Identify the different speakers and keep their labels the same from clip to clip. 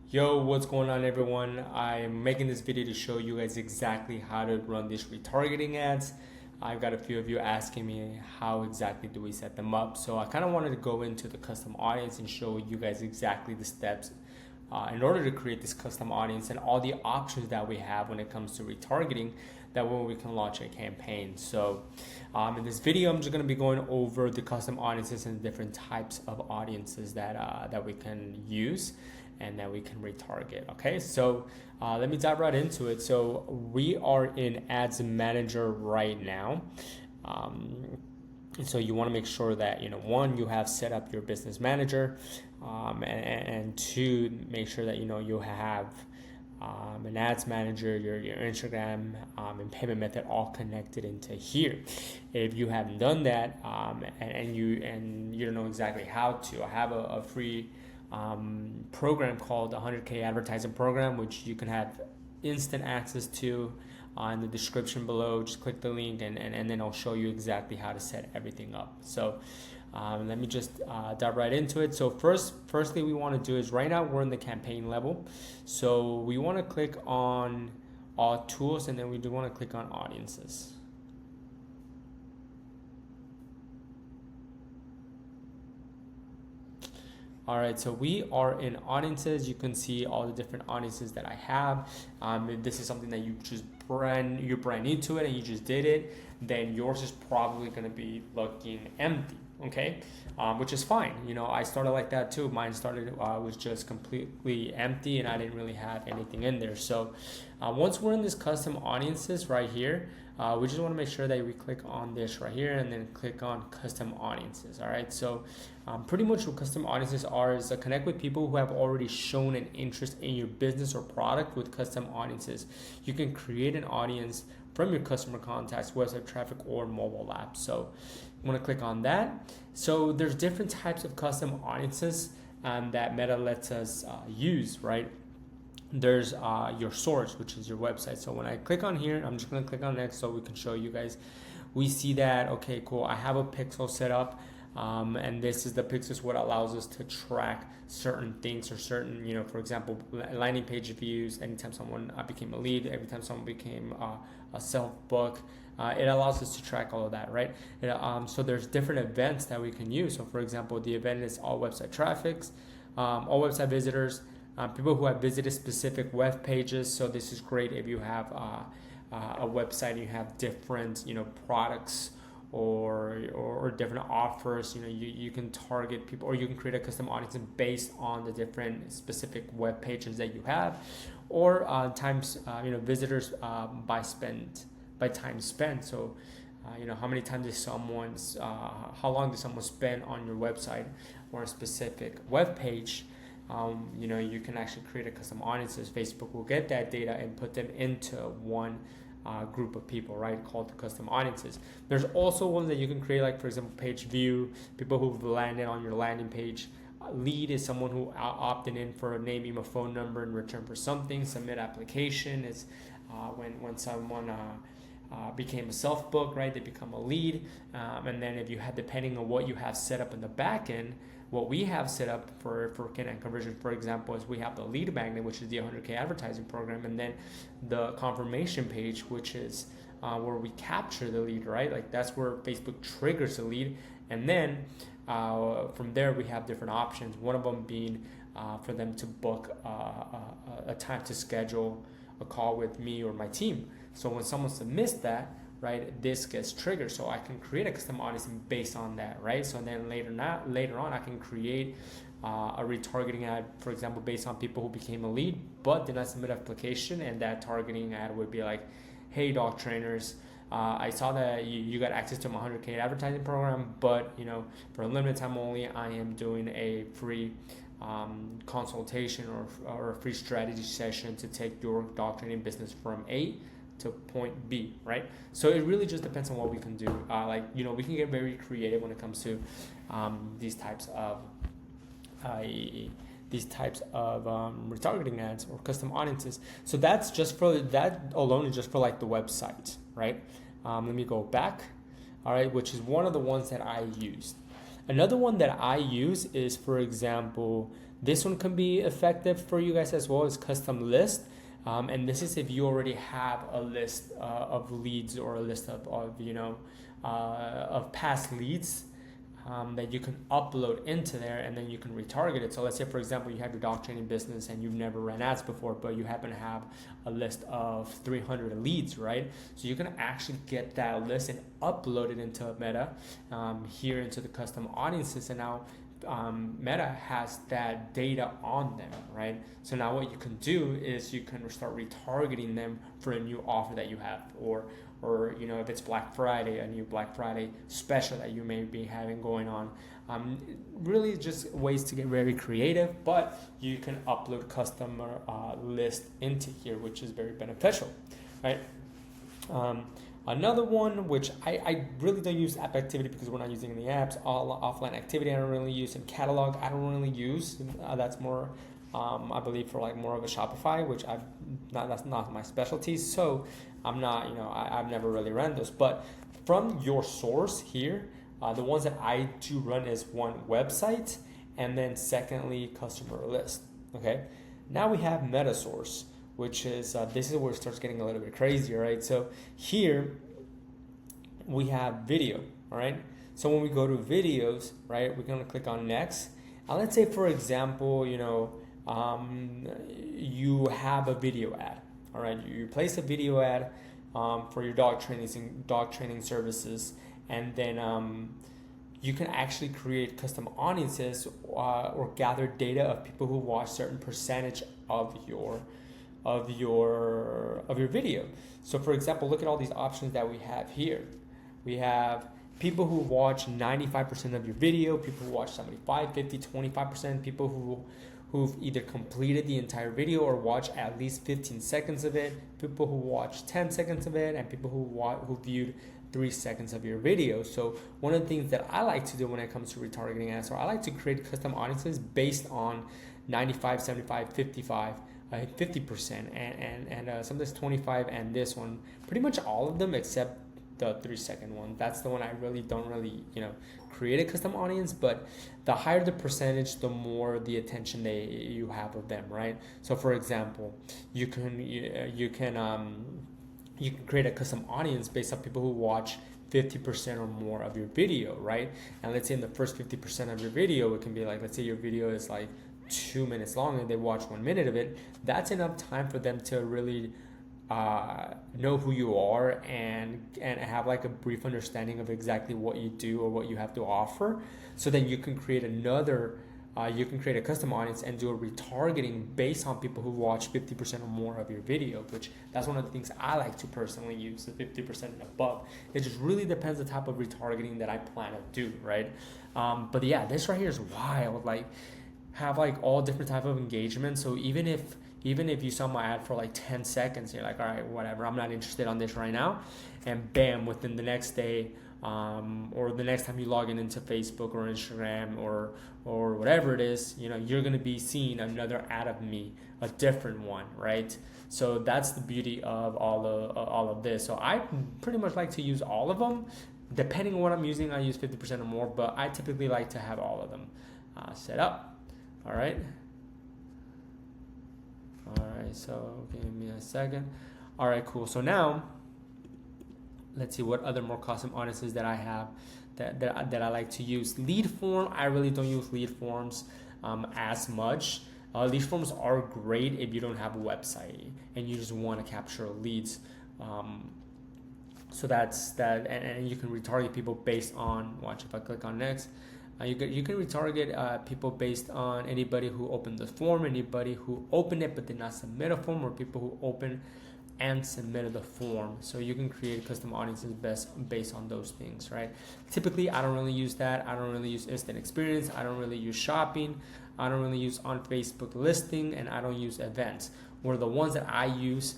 Speaker 1: Yo, what's going on, everyone? I'm making this video to show you guys exactly how to run these retargeting ads. I've got a few of you asking me how exactly do we set them up. So I kind of wanted to go into the custom audience and show you guys exactly the steps in order to create this custom audience and all the options that we have when it comes to retargeting, that way we can launch a campaign. So in this video, I'm just going to be going over the custom audiences and different types of audiences that we can use and that we can retarget. Okay, so let me dive right into it. So we are in Ads Manager right now. So you want to make sure that, one, you have set up your business manager, and two, make sure that you have an ads manager, your Instagram, and payment method all connected into here. If you haven't done that, and you don't know exactly how to, I have a free program called the 100K advertising program, which you can have instant access to in the description below. Just click the link and then I'll show you exactly how to set everything up. So let me just dive right into it. So firstly we want to do is, right now we're in the campaign level, so we want to click on all tools, and then we do want to click on audiences. All right, so we are in audiences. You can see all the different audiences that I have. If this is something that you're brand new to it and you just did it, then yours is probably going to be looking empty. Okay, which is fine. I started like that too. Mine started was just completely empty, and I didn't really have anything in there. So once we're in this custom audiences right here, we just want to make sure that we click on this right here and then click on custom audiences. All right, so pretty much what custom audiences are is to connect with people who have already shown an interest in your business or product with custom audiences. You can create an audience from your customer contacts, website traffic, or mobile app. So you want to click on that. So there's different types of custom audiences that Meta lets us use, right? There's your source, which is your website. So when I click on here, I'm just going to click on next so we can show you guys. We see that, okay, cool, I have a pixel set up, and this is the pixels what allows us to track certain things, or certain, for example, landing page views. Anytime someone became a lead, every time someone became a self-book, it allows us to track all of that, right? So there's different events that we can use. So for example, the event is all website traffics, all website visitors, people who have visited specific web pages. So this is great if you have a website and you have different products or different offers. You can target people, or you can create a custom audience based on the different specific web pages that you have, or times visitors by time spent. So how many times how long does someone spend on your website or a specific web page. You can actually create a custom audiences. Facebook will get that data and put them into one group of people, right, called the custom audiences. There's also ones that you can create, like for example, page view, people who've landed on your landing page. Lead is someone who opted in for a name, email, phone number in return for something. Submit application is when someone became a self-book, right, they become a lead. And then if you have, depending on what you have set up in the back end, what we have set up for Canine conversion, for example, is we have the lead magnet, which is the 100K advertising program, and then the confirmation page, which is where we capture the lead, right? Like that's where Facebook triggers the lead, and then from there we have different options. One of them being for them to book a time to schedule a call with me or my team. So when someone submits that, right, this gets triggered, so I can create a custom audience based on that, right? So then later on I can create a retargeting ad, for example, based on people who became a lead but did not submit application, and that targeting ad would be like, hey dog trainers, I saw that you got access to my 100K advertising program, but for a limited time only, I am doing a free consultation or a free strategy session to take your dog training business from A to point B, right? So it really just depends on what we can do. We can get very creative when it comes to these types of retargeting ads or custom audiences. So that's just for that alone is just for like the website, right? Let me go back. All right, which is one of the ones that I used. Another one that I use is, for example, This one can be effective for you guys as well as custom list. And this is if you already have a list of leads or a list of past leads that you can upload into there, and then you can retarget it. So let's say, for example, you have your dog training business and you've never ran ads before, but you happen to have a list of 300 leads, right? So you can actually get that list and upload it into Meta here into the custom audiences, and now Meta has that data on them, right? So now what you can do is you can start retargeting them for a new offer that you have, or if it's Black Friday, a new Black Friday special that you may be having going on. Really just ways to get very creative, but you can upload customer list into here, which is very beneficial, right? Another one, which I really don't use app activity because we're not using the apps. All offline activity I don't really use, and catalog I don't really use. That's more, I believe, for like more of a Shopify, which that's not my specialty. So I'm not, I've never really run those. But from your source here, the ones that I do run is one, website, and then secondly, customer list. Okay. Now we have meta source, which is this is where it starts getting a little bit crazier, right? So here we have video, all right? So when we go to videos, right, we're gonna click on next. And let's say, for example, you have a video ad, all right? You place a video ad for your dog training services, and then you can actually create custom audiences or gather data of people who watch certain percentage of your video. So for example, look at all these options that we have here. We have people who watch 95% of your video, people who watch 75, 50, 25%, people who've either completed the entire video or watch at least 15 seconds of it, people who watch 10 seconds of it, and people who viewed 3 seconds of your video. So one of the things that I like to do when it comes to retargeting ads, I like to create custom audiences based on 95, 75, 55, 50%, and sometimes 25, and this one, pretty much all of them except the 3-second one. That's the one I really don't create a custom audience, but the higher the percentage, the more the attention you have of them, right? So for example, you can create a custom audience based on people who watch 50% or more of your video, right? And let's say in the first 50% of your video, it can be like, let's say your video is like 2 minutes long and they watch 1 minute of it. That's enough time for them to really know who you are and have like a brief understanding of exactly what you do or what you have to offer. So then you can create you can create a custom audience and do a retargeting based on people who watch 50% or more of your video, which that's one of the things I like to personally use, the 50% and above. It just really depends the type of retargeting that I plan to do, right? But yeah, this right here is wild. Like, have like all different type of engagement. So even if you saw my ad for like 10 seconds, you're like, all right, whatever, I'm not interested on this right now, and bam, within the next day or the next time you log into Facebook or Instagram or whatever it is, you're going to be seeing another ad of me, a different one, right? So that's the beauty of all of this. So I pretty much like to use all of them. Depending on what I'm using, I use 50% or more, but I typically like to have all of them set up. All right, so give me a second. All right, cool. So now let's see what other more custom audiences that I have that I like to use. Lead form, I really don't use lead forms as much. Lead forms are great if you don't have a website and you just want to capture leads. So that's that, and you can retarget people based on, watch if I click on next. You can retarget people based on anybody who opened the form, anybody who opened it but did not submit a form, or people who opened and submitted the form. So you can create custom audiences based on those things, right? Typically, I don't really use that. I don't really use instant experience. I don't really use shopping. I don't really use on Facebook listing, and I don't use events. Where the ones that I use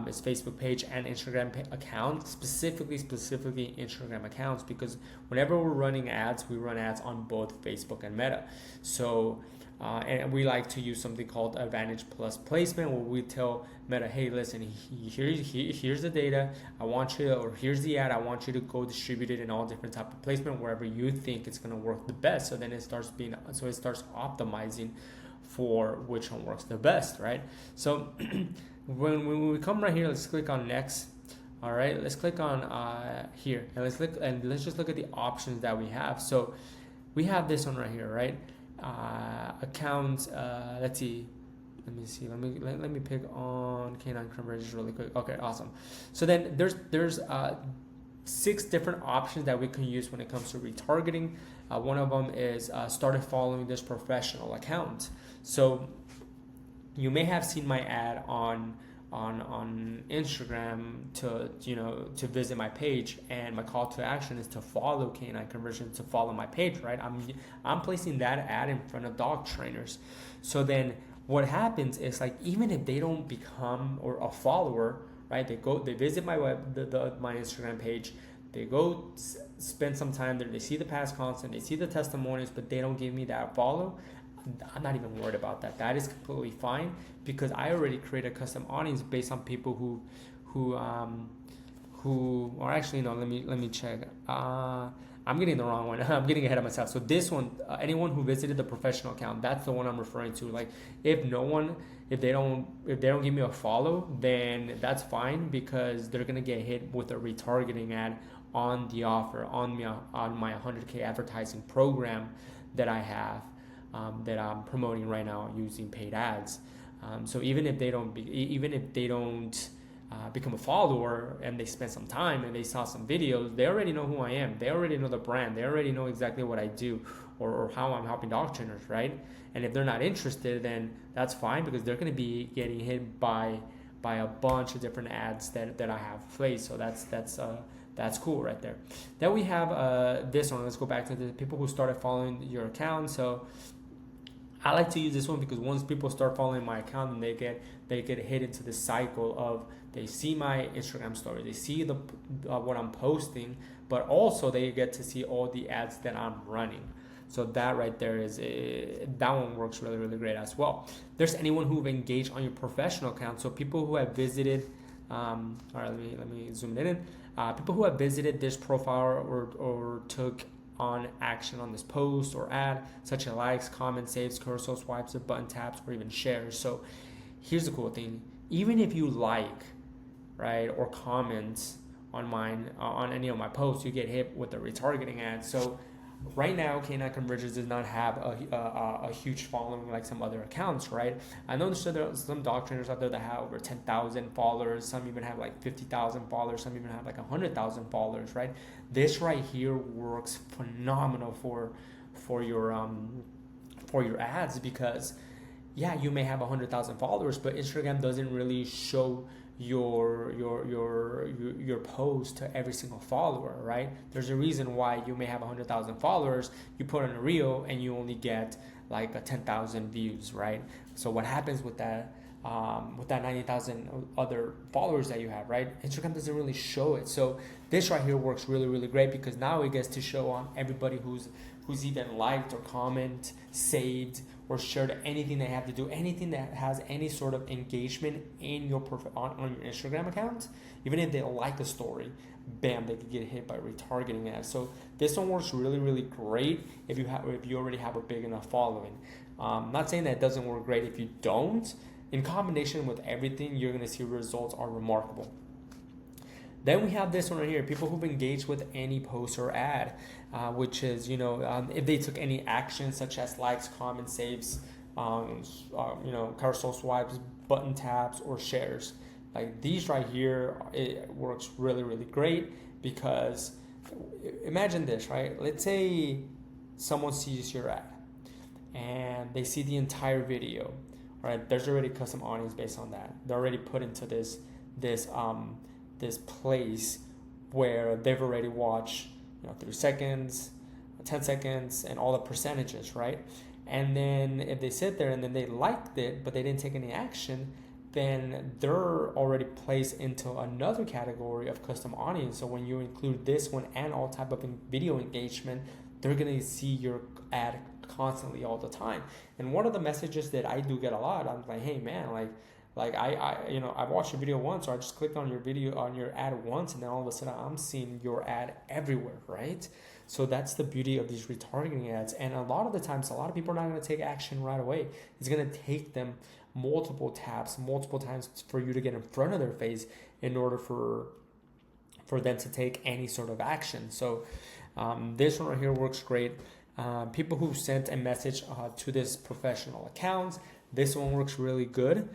Speaker 1: is Facebook page and Instagram account, specifically Instagram accounts, because whenever we're running ads, we run ads on both Facebook and Meta. So and we like to use something called Advantage Plus placement, where we tell Meta, hey, listen, here's the data, I want you to, or here's the ad, I want you to go distribute it in all different type of placement wherever you think it's going to work the best. So then it starts optimizing for which one works the best, right? So when we come right here, let's click on next. All right, let's click on here, and let's just look at the options that we have. So we have this one right here, right? Accounts. Let's see. Let me see. Let me pick on Canine conversions really quick. Okay, awesome. So then there's 6 different options that we can use when it comes to retargeting. One of them is started following this professional account. So you may have seen my ad on Instagram to visit my page, and my call to action is to follow Canine Conversions, to follow my page, right? I'm placing that ad in front of dog trainers. So then what happens is, like, even if they don't become or a follower, right? They visit my my Instagram page, they go spend some time there, they see the past content, they see the testimonials, but they don't give me that follow. I'm not even worried about that. That is completely fine, because I already created a custom audience based on people who or actually no, let me check. I'm getting the wrong one. I'm getting ahead of myself. So this one, anyone who visited the professional account, that's the one I'm referring to. Like, if they don't give me a follow, then that's fine, because they're gonna get hit with a retargeting ad on the offer on my 100K advertising program that I have. That I'm promoting right now using paid ads. So even if they don't become a follower, and they spend some time and they saw some videos, they already know who I am. They already know the brand. They already know exactly what I do or how I'm helping dog trainers, right? And if they're not interested, then that's fine, because they're going to be getting hit by a bunch of different ads that I have placed. So that's cool right there. Then we have this one. Let's go back to the people who started following your account. So I like to use this one because once people start following my account, and they get hit into the cycle of, they see my Instagram story, they see the what I'm posting, but also they get to see all the ads that I'm running. So that right there that one works really, really great as well. There's anyone who've engaged on your professional account. So people who have visited, all right, let me zoom it in. People who have visited this profile or took on action on this post or ad, such as likes, comments, saves, cursor swipes, or button taps, or even shares. So here's the cool thing: even if you like, right, or comment on mine, on any of my posts, you get hit with a retargeting ad. So right now, Canine Convergence does not have a huge following like some other accounts, right? I know there are some dog trainers out there that have over 10,000 followers. Some even have like 50,000 followers. Some even have like 100,000 followers, right? This right here works phenomenal for your ads, because yeah, you may have 100,000 followers, but Instagram doesn't really show your post to every single follower, right? There's a reason why you may have 100,000 followers, you put on a reel and you only get like a 10,000 views, right? So what happens with that 90,000 other followers that you have, right? Instagram doesn't really show it. So this right here works really, really great, because now it gets to show on everybody who's even liked or comment, saved, or shared anything they have to do, anything that has any sort of engagement in your on your Instagram account. Even if they like a story, bam, they could get hit by retargeting ads. So this one works really, really great if you already have a big enough following. Not saying that it doesn't work great if you don't. In combination with everything, you're going to see results are remarkable. Then we have this one right here: people who've engaged with any post or ad, which is, if they took any action such as likes, comments, saves, carousel swipes, button taps, or shares. Like these right here, it works really, really great, because imagine this, right? Let's say someone sees your ad and they see the entire video, right? There's already custom audience based on that. They're already put into this place where they've already watched 3 seconds, 10 seconds, and all the percentages, right? And then if they sit there and then they liked it but they didn't take any action, then they're already placed into another category of custom audience. So when you include this one and all type of video engagement, they're gonna see your ad constantly all the time. And one of the messages that I do get a lot, I'm like, hey man, like I watched your video once, or I just clicked on your video on your ad once, and then all of a sudden I'm seeing your ad everywhere, right? So that's the beauty of these retargeting ads. And a lot of the times, a lot of people are not going to take action right away. It's going to take them multiple taps, multiple times for you to get in front of their face in order for them to take any sort of action. So this one right here works great. People who sent a message to this professional account, this one works really good.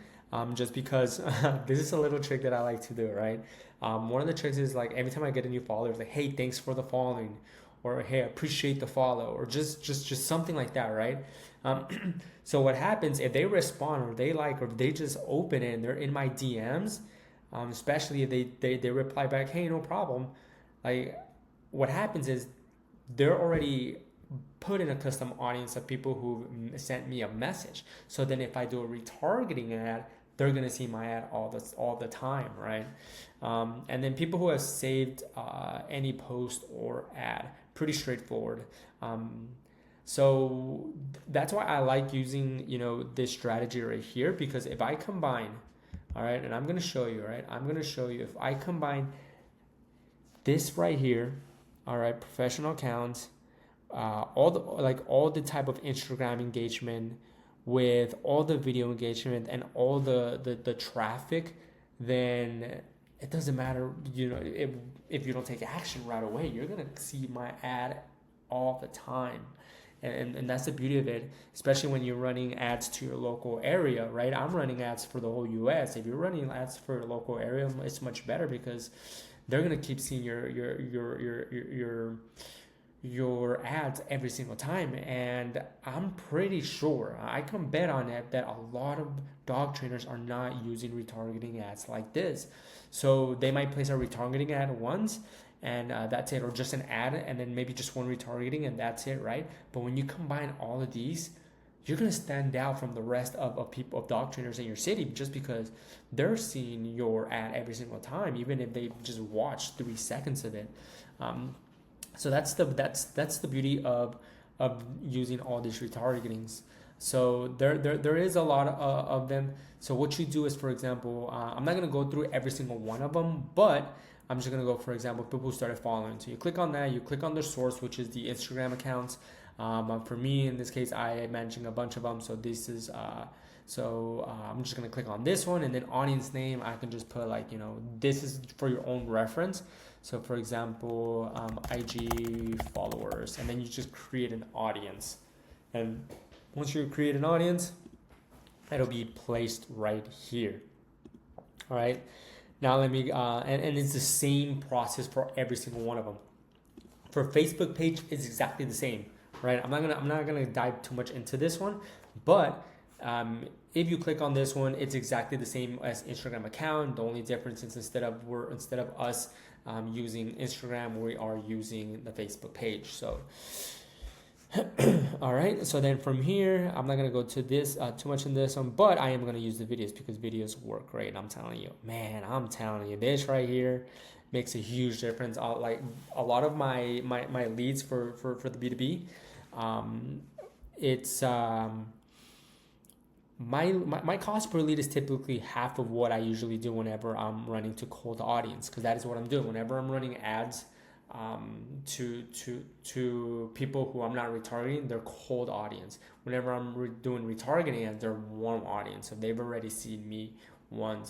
Speaker 1: Just because this is a little trick that I like to do, right? One of the tricks is like every time I get a new follower, it's like, hey, thanks for the following, or hey, appreciate the follow, or just something like that, right? So what happens if they respond, or they like, or they just open it and they're in my DMs, especially if they reply back, hey, no problem. Like what happens is they're already put in a custom audience of people who sent me a message. So then if I do a retargeting ad, they're gonna see my ad all the time, right? And then people who have saved any post or ad, pretty straightforward. So that's why I like using, this strategy right here, because if I combine, all right, and I'm gonna show you, right? I'm gonna show you if I combine this right here, all right, professional accounts, all the type of Instagram engagement with all the video engagement and all the traffic, then it doesn't matter, if you don't take action right away, you're gonna see my ad all the time. And that's the beauty of it, especially when you're running ads to your local area, right? I'm running ads for the whole US. If you're running ads for your local area, it's much better because they're gonna keep seeing your ads every single time. And I'm pretty sure, I can bet on it, that a lot of dog trainers are not using retargeting ads like this. So they might place a retargeting ad once and that's it, or just an ad and then maybe just one retargeting and that's it, right? But when you combine all of these, you're gonna stand out from the rest of people, of dog trainers in your city, just because they're seeing your ad every single time, even if they just watch 3 seconds of it. So that's the beauty of using all these retargetings. So there is a lot of them. So what you do is, for example, I'm not gonna go through every single one of them, but I'm just gonna go, for example, people who started following. So you click on that, you click on their source, which is the Instagram accounts. For me, in this case, I am managing a bunch of them. So this is I'm just gonna click on this one, and then audience name, I can just put like, this is for your own reference. So for example, IG followers, and then you just create an audience. And once you create an audience, it'll be placed right here. All right. Now let me, and it's the same process for every single one of them. For Facebook page, it's exactly the same, right? I'm not gonna dive too much into this one, but if you click on this one, it's exactly the same as Instagram account. The only difference is instead of us using Instagram, we are using the Facebook page. So all right, so then from here, I'm not gonna go to this too much in this one, but I am gonna use the videos because videos work great. I'm telling you, man, this right here makes a huge difference. Like a lot of my leads for the B2B, it's my cost per lead is typically half of what I usually do whenever I'm running to cold audience, because that is what I'm doing whenever I'm running ads to people who I'm not retargeting. They're cold audience. Whenever I'm doing retargeting ads, they're warm audience, so they've already seen me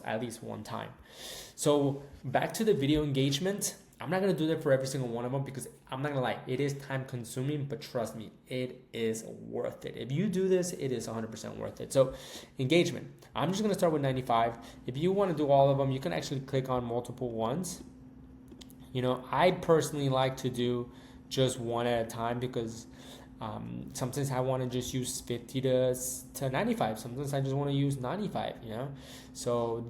Speaker 1: at least one time. So back to the video engagement, I'm not gonna do that for every single one of them because I'm not gonna lie, it is time consuming, but trust me, it is worth it. If you do this, it is 100% worth it. So engagement, I'm just gonna start with 95. If you want to do all of them, you can actually click on multiple ones. I personally like to do just one at a time because sometimes I want to just use 50 to 95. Sometimes I just want to use 95, So,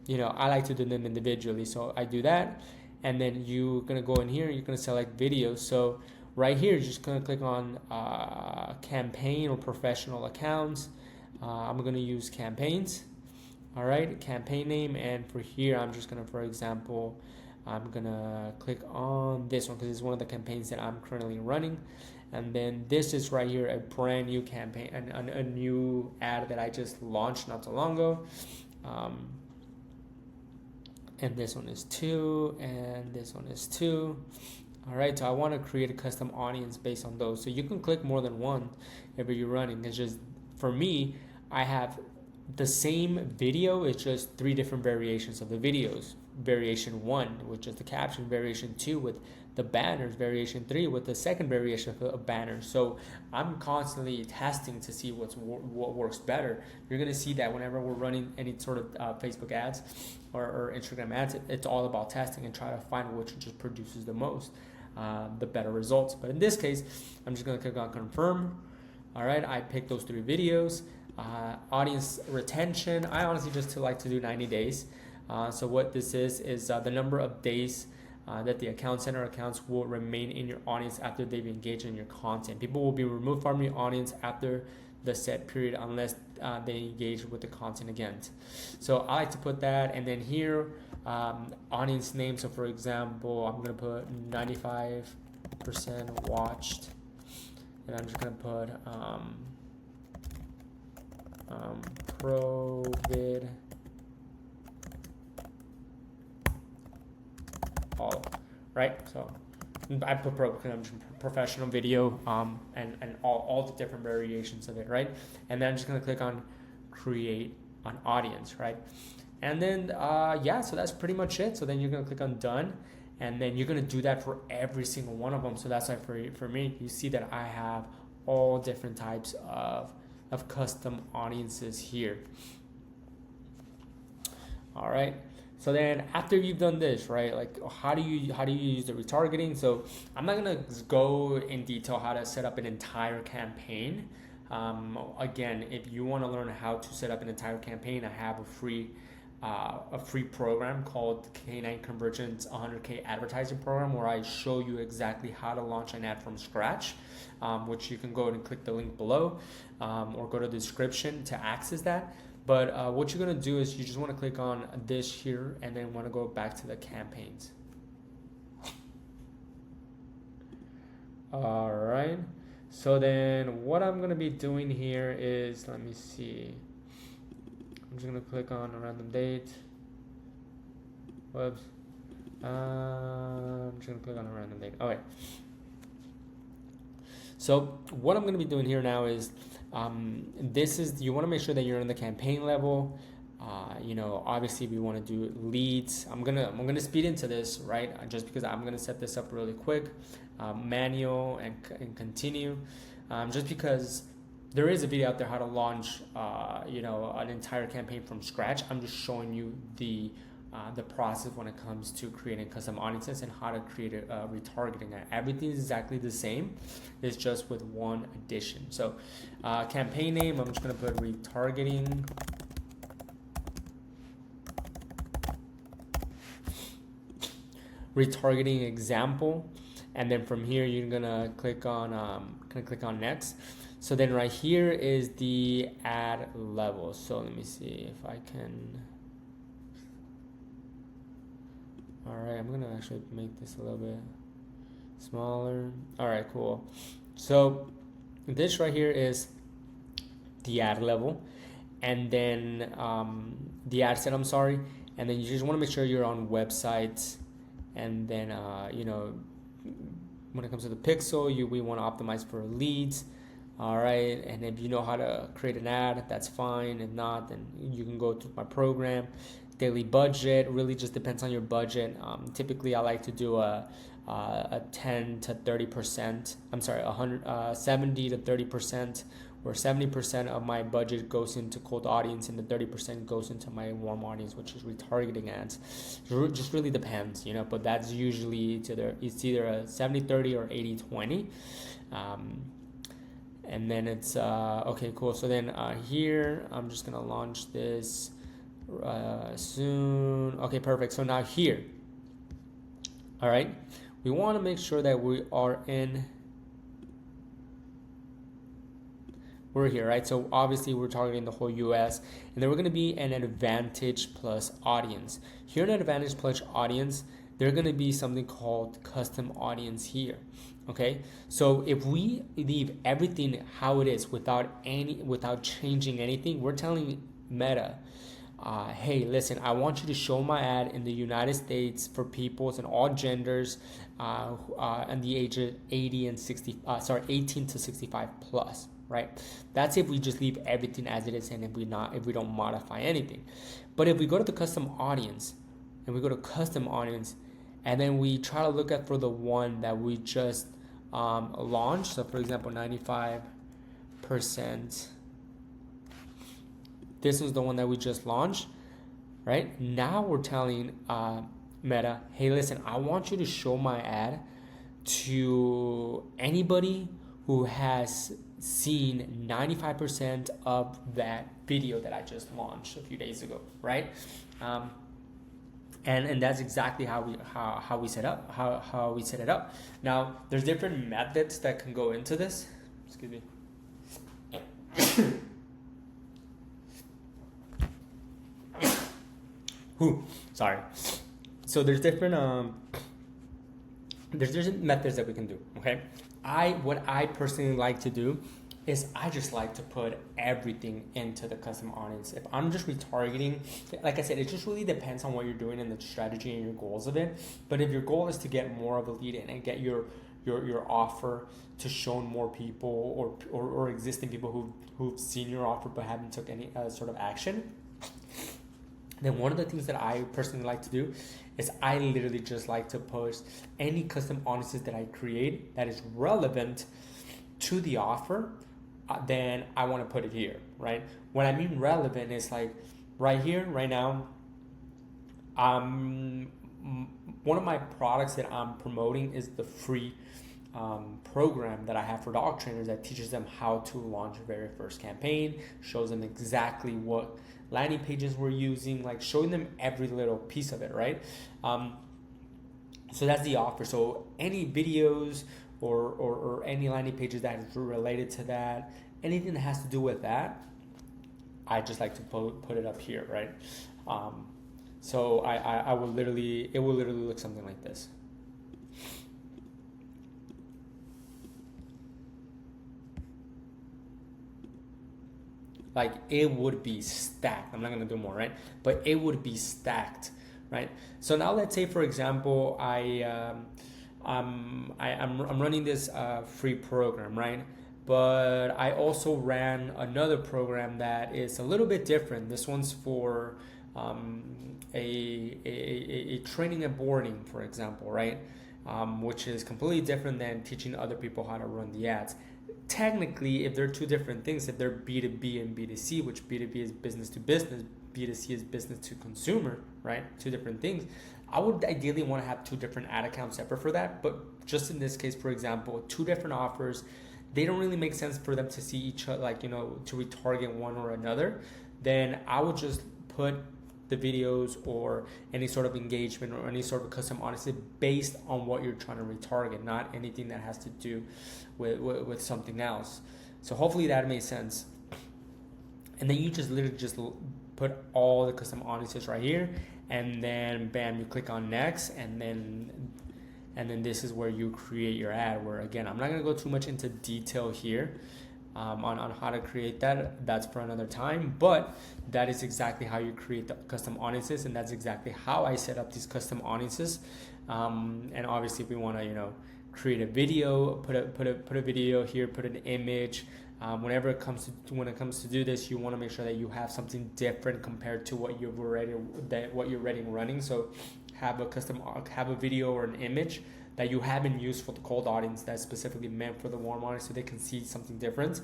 Speaker 1: I like to do them individually. So I do that. And then you're going to go in here, you're going to select videos. So right here, you're just going to click on campaign or professional accounts. I'm going to use campaigns. All right, campaign name. And for here, I'm just going to, for example, I'm going to click on this one because it's one of the campaigns that I'm currently running. And then this is right here, a brand new campaign, a new ad that I just launched not so long ago. And this one is 2, and this one is 2. All right, so I want to create a custom audience based on those. So you can click more than one if you're running. It's just, for me, I have the same video. It's just 3 different variations of the videos. Variation 1, which is the caption. Variation 2 with the banners. Variation 3 with the second variation of banners. So I'm constantly testing to see what works better. You're going to see that whenever we're running any sort of Facebook ads or Instagram ads, it's all about testing and try to find which just produces the most. The better results. But in this case, I'm just going to click on confirm. All right, I picked those 3 videos. Audience retention, I honestly just like to do 90 days. So what this is the number of days that the account center accounts will remain in your audience after they've engaged in your content. People will be removed from your audience after the set period unless they engage with the content again. So I like to put that, and then here audience name. So for example, I'm gonna put 95% watched, and I'm just gonna put pro vid all, right? So I put professional video and all the different variations of it, right? And then I'm just gonna click on create an audience, right? And then yeah, so that's pretty much it. So then you're gonna click on done, and then you're gonna do that for every single one of them. So that's why for me, you see that I have all different types of custom audiences here. All right. So then after you've done this, right, like how do you use the retargeting? So I'm not gonna go in detail how to set up an entire campaign. Again, if you want to learn how to set up an entire campaign, I have a free program called Canine Convergence 100K advertising program, where I show you exactly how to launch an ad from scratch, which you can go and click the link below, or go to the description to access that. But what you're going to do is you just want to click on this here, and then want to go back to the campaigns. All right. So then what I'm going to be doing here is, let me see. I'm just going to click on a random date. Whoops. I'm just going to click on a random date. Okay. So what I'm going to be doing here now is, this is, you want to make sure that you're in the campaign level. You know, obviously we want to do leads. I'm gonna speed into this, right? Just because I'm gonna set this up really quick, manual and continue. Just because there is a video out there how to launch, you know, an entire campaign from scratch. I'm just showing you the process when it comes to creating custom audiences and how to create a retargeting ad. Everything is exactly the same. It's just with one addition. So campaign name, I'm just gonna put retargeting. Retargeting example, and then from here you're gonna click on next. So then right here is the ad level. So let me see if I can. All right, I'm gonna actually make this a little bit smaller. All right, cool. So this right here is the ad level, and then the ad set, I'm sorry, and then you just want to make sure you're on websites. And then you know, when it comes to the pixel, we want to optimize for leads. All right, and if you know how to create an ad, that's fine. If not, then you can go to my program. Daily budget really just depends on your budget. Typically I like to do a 10 to 30%, I'm sorry, 70 to 30%, where 70% of my budget goes into cold audience and the 30% goes into my warm audience, which is retargeting ads. It just really depends, you know, but that's usually it's either a 70-30 or 80-20. And then it's, okay, cool. So then here, I'm just gonna launch this soon. Okay, perfect. So now here, all right, we wanna make sure that we are we're here, right? So obviously we're targeting the whole US, and then we're going to be an Advantage Plus audience. Here in Advantage Plus audience, there's going to be something called custom audience here. Okay, so if we leave everything how it is without changing anything, we're telling Meta hey, listen, I want you to show my ad in the United States for peoples and all genders and the age of 18 to 65 plus, right? That's if we just leave everything as it is and if we don't modify anything. But if we go to the custom audience and then we try to look at for the one that we just launched, so for example 95%, this was the one that we just launched, right? Now we're telling Meta, hey, listen, I want you to show my ad to anybody who has seen 95% of that video that I just launched a few days ago, right? And that's exactly how we set it up. Now there's different methods that can go into this. Excuse me. Sorry. So there's different methods that we can do. Okay. What I personally like to do is I just like to put everything into the custom audience. If I'm just retargeting, like I said, it just really depends on what you're doing and the strategy and your goals of it. But if your goal is to get more of a lead in and get your offer to show more people or existing people who've seen your offer but haven't took any sort of action, then one of the things that I personally like to do is I literally just like to post any custom audiences that I create that is relevant to the offer. Then I want to put it here, right? What I mean relevant is like right here, right now. One of my products that I'm promoting is the free program that I have for dog trainers that teaches them how to launch their very first campaign, shows them exactly what landing pages we're using, like showing them every little piece of it, right? So that's the offer. So any videos or any landing pages that is related to that, anything that has to do with that, I just like to put it up here, right? So it will literally look something like this. Like it would be stacked. I'm not gonna do more, right? But it would be stacked, right? So now let's say, for example, I'm running this free program, right? But I also ran another program that is a little bit different. This one's for a training and boarding, for example, right? Which is completely different than teaching other people how to run the ads. Technically, if they're two different things, if they're B2B and B2C, which B2B is business to business, B2C is business to consumer, right? Two different things. I would ideally want to have two different ad accounts separate for that. But just in this case, for example, two different offers, they don't really make sense for them to see each other, like, to retarget one or another. Then I would just put the videos or any sort of engagement or any sort of custom audience based on what you're trying to retarget, not anything that has to do with something else. So hopefully that made sense. And then you just literally just put all the custom audiences right here, and then bam, you click on next, and then this is where you create your ad, where again, I'm not going to go too much into detail here on how to create that. That's for another time, but that is exactly how you create the custom audiences, and that's exactly how I set up these custom audiences. And obviously, if we want to, create a video, put a video here, put an image. When it comes to do this, you want to make sure that you have something different compared to what you're already running. So have a video or an image that you haven't used for the cold audience that's specifically meant for the warm audience, so they can see something different.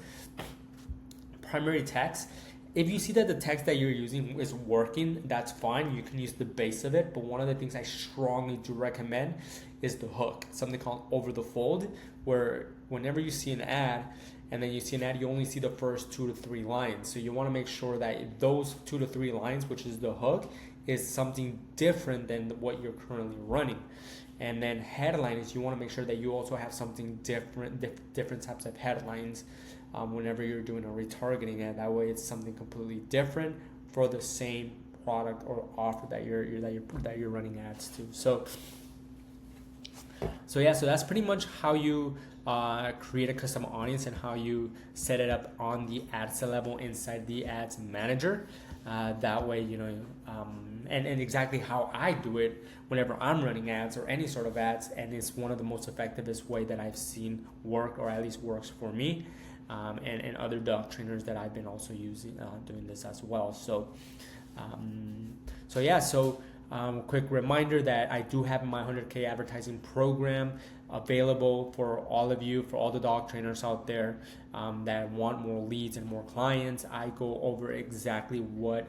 Speaker 1: Primary text. If you see that the text that you're using is working, that's fine. You can use the base of it. But one of the things I strongly do recommend is the hook, something called over the fold, where whenever you see an ad, and then you see an ad, you only see the first 2 to 3 lines. So you want to make sure that those 2 to 3 lines, which is the hook, is something different than what you're currently running. And then headlines, you want to make sure that you also have something different types of headlines whenever you're doing a retargeting ad. That way, it's something completely different for the same product or offer that you're running ads to. So So yeah, so that's pretty much how you create a custom audience and how you set it up on the ad set level inside the ads manager. That way, and exactly how I do it whenever I'm running ads or any sort of ads, and it's one of the most effectivest way that I've seen work, or at least works for me, and other dog trainers that I've been also using doing this as well. So, quick reminder that I do have my 100K advertising program available for all of you, for all the dog trainers out there that want more leads and more clients. I go over exactly what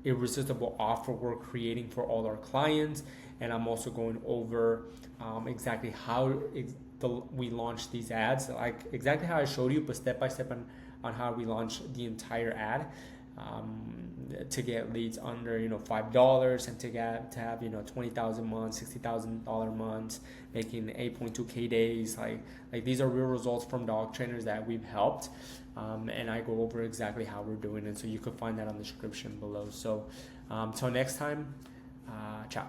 Speaker 1: irresistible offer we're creating for all our clients, and I'm also going over exactly how we launch these ads, like exactly how I showed you, but step by step on how we launch the entire ad. To get leads under $5, and to have 20,000 months, $60,000 months, making 8.2K days. Like these are real results from dog trainers that we've helped, and I go over exactly how we're doing it. So you could find that on the description below. So till next time, ciao.